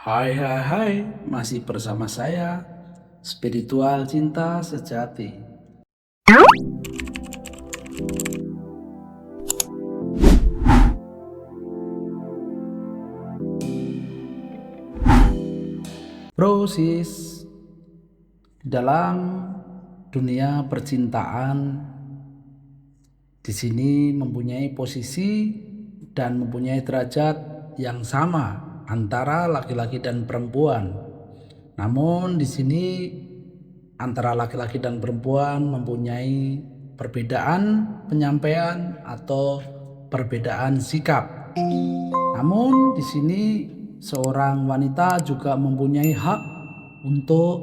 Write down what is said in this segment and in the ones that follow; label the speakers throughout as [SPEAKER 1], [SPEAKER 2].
[SPEAKER 1] Hai hai hai, masih bersama saya, Spiritual Cinta Sejati. Proses dalam dunia percintaan di sini mempunyai posisi dan mempunyai derajat yang sama antara laki-laki dan perempuan. Namun di sini antara laki-laki dan perempuan mempunyai perbedaan penyampaian atau perbedaan sikap. Namun di sini seorang wanita juga mempunyai hak untuk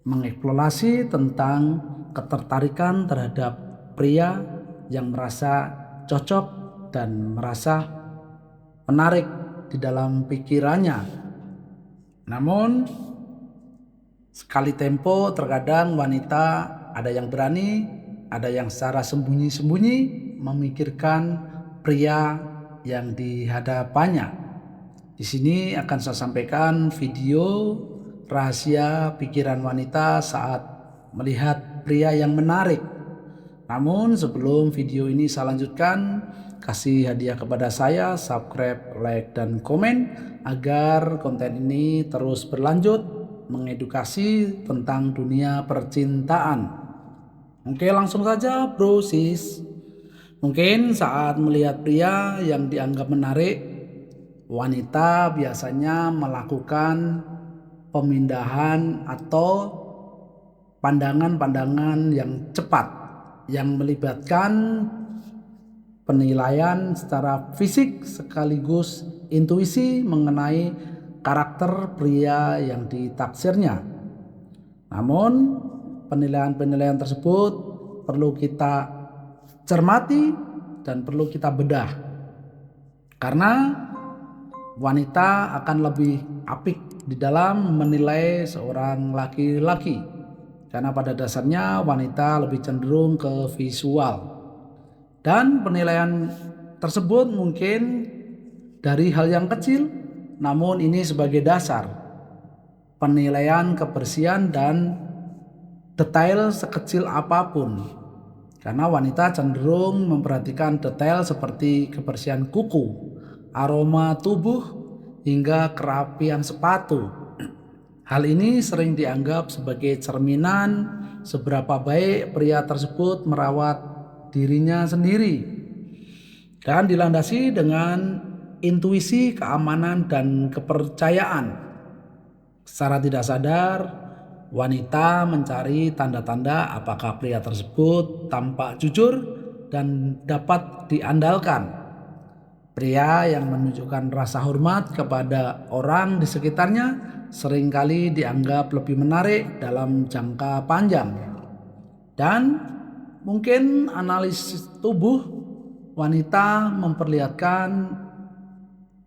[SPEAKER 1] mengeksplorasi tentang ketertarikan terhadap pria yang merasa cocok dan merasa menarik di dalam pikirannya. Namun sekali tempo terkadang wanita ada yang berani, ada yang secara sembunyi-sembunyi memikirkan pria yang di hadapannya. Di sini akan saya sampaikan video rahasia pikiran wanita saat melihat pria yang menarik. Namun sebelum video ini saya lanjutkan, kasih hadiah kepada saya, subscribe, like, dan komen agar konten ini terus berlanjut mengedukasi tentang dunia percintaan. Oke, langsung saja bro sis. Mungkin saat melihat pria yang dianggap menarik, wanita biasanya melakukan pemindahan atau pandangan-pandangan yang cepat yang melibatkan penilaian secara fisik sekaligus intuisi mengenai karakter pria yang ditaksirnya. Namun penilaian-penilaian tersebut perlu kita cermati dan perlu kita bedah, karena wanita akan lebih apik di dalam menilai seorang laki-laki, karena pada dasarnya wanita lebih cenderung ke visual. Dan penilaian tersebut mungkin dari hal yang kecil, namun ini sebagai dasar penilaian kebersihan dan detail sekecil apapun. Karena wanita cenderung memperhatikan detail seperti kebersihan kuku, aroma tubuh, hingga kerapian sepatu. Hal ini sering dianggap sebagai cerminan seberapa baik pria tersebut merawat dirinya sendiri, dan dilandasi dengan intuisi, keamanan, dan kepercayaan. Secara tidak sadar, wanita mencari tanda-tanda apakah pria tersebut tampak jujur dan dapat diandalkan. Pria yang menunjukkan rasa hormat kepada orang di sekitarnya seringkali dianggap lebih menarik dalam jangka panjang. Dan mungkin analisis tubuh wanita memperlihatkan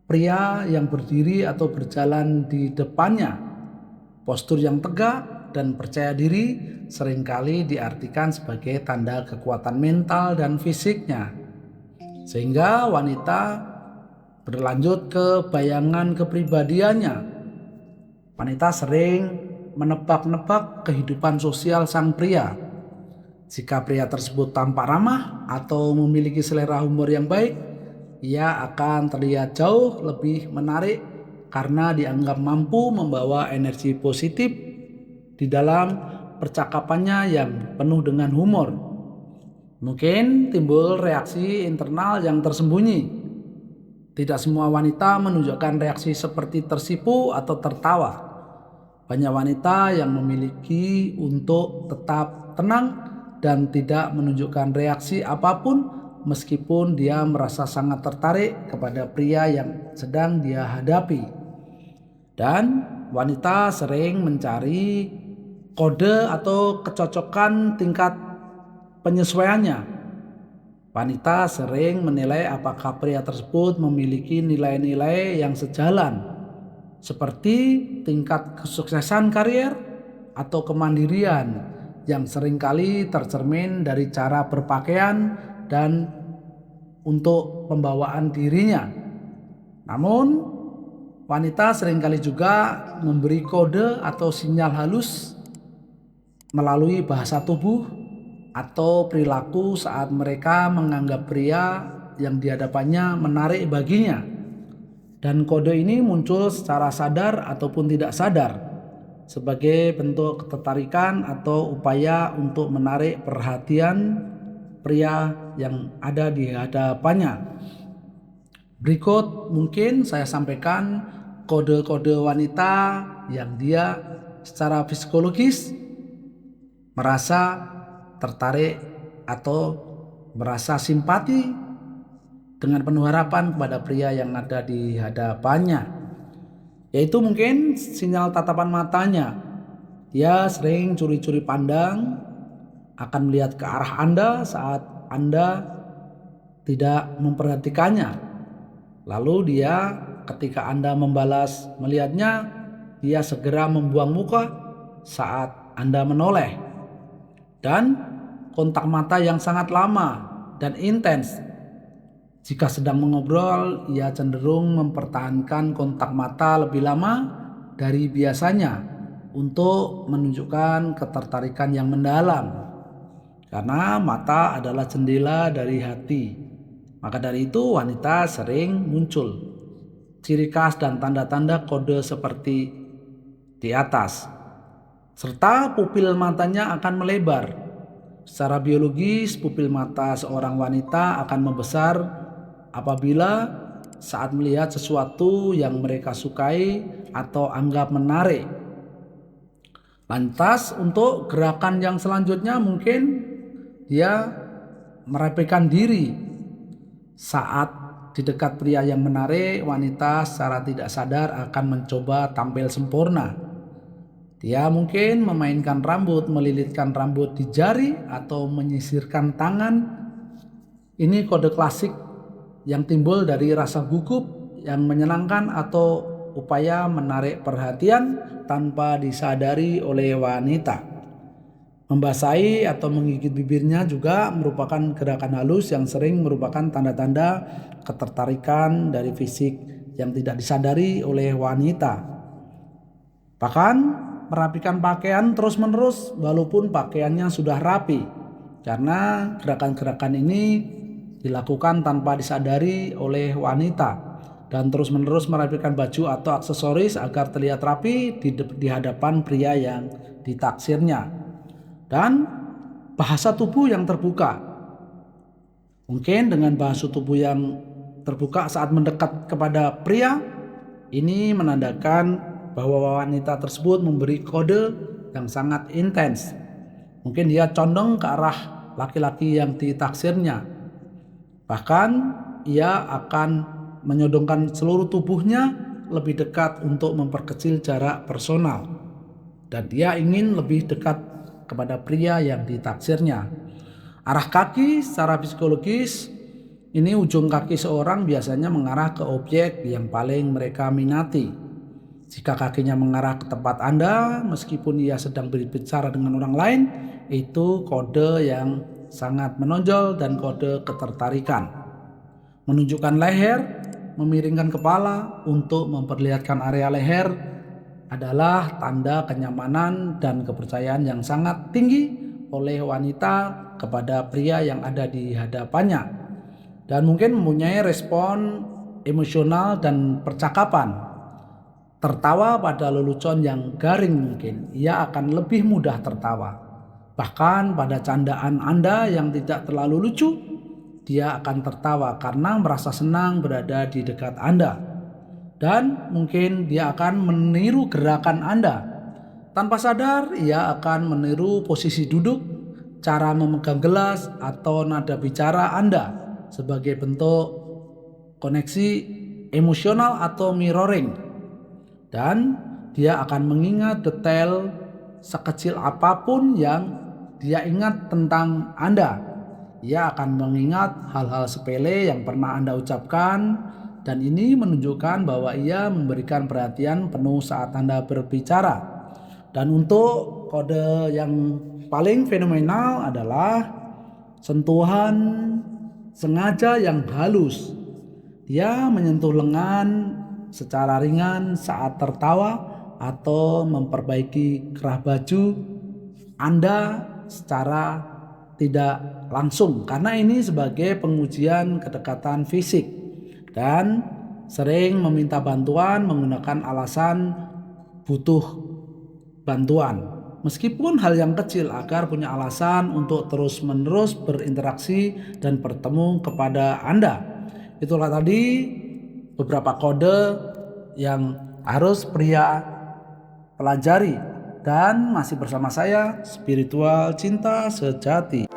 [SPEAKER 1] pria yang berdiri atau berjalan di depannya, postur yang tegak dan percaya diri seringkali diartikan sebagai tanda kekuatan mental dan fisiknya. Sehingga wanita berlanjut ke bayangan kepribadiannya. Wanita sering menebak-nebak kehidupan sosial sang pria. Jika pria tersebut tampak ramah atau memiliki selera humor yang baik, ia akan terlihat jauh lebih menarik karena dianggap mampu membawa energi positif di dalam percakapannya yang penuh dengan humor. Mungkin timbul reaksi internal yang tersembunyi. Tidak semua wanita menunjukkan reaksi seperti tersipu atau tertawa. Banyak wanita yang memiliki untuk tetap tenang dan tidak menunjukkan reaksi apapun meskipun dia merasa sangat tertarik kepada pria yang sedang dia hadapi. Dan wanita sering mencari kode atau kecocokan tingkat penyesuaiannya. Wanita sering menilai apakah pria tersebut memiliki nilai-nilai yang sejalan, seperti tingkat kesuksesan karier atau kemandirian yang seringkali tercermin dari cara berpakaian dan untuk pembawaan dirinya. Namun Wanita seringkali juga memberi kode atau sinyal halus melalui bahasa tubuh atau perilaku saat mereka menganggap pria yang di hadapannya menarik baginya. Dan kode ini muncul secara sadar ataupun tidak sadar sebagai bentuk ketertarikan atau upaya untuk menarik perhatian pria yang ada di hadapannya. Berikut mungkin saya sampaikan kode-kode wanita yang dia secara psikologis merasa tertarik atau merasa simpati dengan penuh harapan kepada pria yang ada di hadapannya. Yaitu mungkin sinyal tatapan matanya. Dia sering curi-curi pandang, akan melihat ke arah Anda saat Anda tidak memperhatikannya. Lalu dia ketika Anda membalas melihatnya, dia segera membuang muka saat Anda menoleh. Dan kontak mata yang sangat lama dan intens. Jika sedang mengobrol, ia cenderung mempertahankan kontak mata lebih lama dari biasanya untuk menunjukkan ketertarikan yang mendalam. Karena mata adalah jendela dari hati. Maka dari itu wanita sering muncul ciri khas dan tanda-tanda kode seperti di atas. Serta pupil matanya akan melebar. Secara biologis, pupil mata seorang wanita akan membesar apabila saat melihat sesuatu yang mereka sukai atau anggap menarik. Lantas untuk gerakan yang selanjutnya mungkin dia merapikan diri. Saat di dekat pria yang menarik, wanita secara tidak sadar akan mencoba tampil sempurna. Dia mungkin memainkan rambut, melilitkan rambut di jari, atau menyisirkan tangan. Ini kode klasik yang timbul dari rasa gugup yang menyenangkan atau upaya menarik perhatian tanpa disadari oleh wanita. Membasahi atau menggigit bibirnya juga merupakan gerakan halus yang sering merupakan tanda-tanda ketertarikan dari fisik yang tidak disadari oleh wanita. Bahkan merapikan pakaian terus-menerus walaupun pakaiannya sudah rapi, karena gerakan-gerakan ini dilakukan tanpa disadari oleh wanita. Dan terus-menerus merapikan baju atau aksesoris agar terlihat rapi di hadapan pria yang ditaksirnya. Dan bahasa tubuh yang terbuka. Mungkin dengan bahasa tubuh yang terbuka saat mendekat kepada pria, ini menandakan bahwa wanita tersebut memberi kode yang sangat intens. Mungkin dia condong ke arah laki-laki yang ditaksirnya. Bahkan ia akan menyodongkan seluruh tubuhnya lebih dekat untuk memperkecil jarak personal. Dan dia ingin lebih dekat kepada pria yang ditaksirnya. Arah kaki secara psikologis, ini ujung kaki seorang biasanya mengarah ke objek yang paling mereka minati. Jika kakinya mengarah ke tempat Anda, meskipun ia sedang berbicara dengan orang lain, itu kode yang sangat menonjol dan kode ketertarikan. Menunjukkan leher, memiringkan kepala untuk memperlihatkan area leher adalah tanda kenyamanan dan kepercayaan yang sangat tinggi oleh wanita kepada pria yang ada di hadapannya, dan mungkin mempunyai respon emosional dan percakapan. Tertawa pada lelucon yang garing, mungkin ia akan lebih mudah tertawa. Bahkan pada candaan Anda yang tidak terlalu lucu, dia akan tertawa karena merasa senang berada di dekat Anda. Dan mungkin dia akan meniru gerakan Anda. Tanpa sadar ia akan meniru posisi duduk, cara memegang gelas, atau nada bicara Anda sebagai bentuk koneksi emosional atau mirroring. Dan dia akan mengingat detail sekecil apapun yang dia ingat tentang Anda. Ia akan mengingat hal-hal sepele yang pernah Anda ucapkan, dan ini menunjukkan bahwa ia memberikan perhatian penuh saat Anda berbicara. Dan untuk kode yang paling fenomenal adalah sentuhan sengaja yang halus. Dia menyentuh lengan secara ringan saat tertawa atau memperbaiki kerah baju Anda secara tidak langsung, karena ini sebagai pengujian kedekatan fisik, dan sering meminta bantuan menggunakan alasan butuh bantuan. Meskipun hal yang kecil, agar punya alasan untuk terus-menerus berinteraksi dan bertemu kepada Anda. Itulah tadi beberapa kode yang harus pria pelajari, dan masih bersama saya Spiritual Cinta Sejati.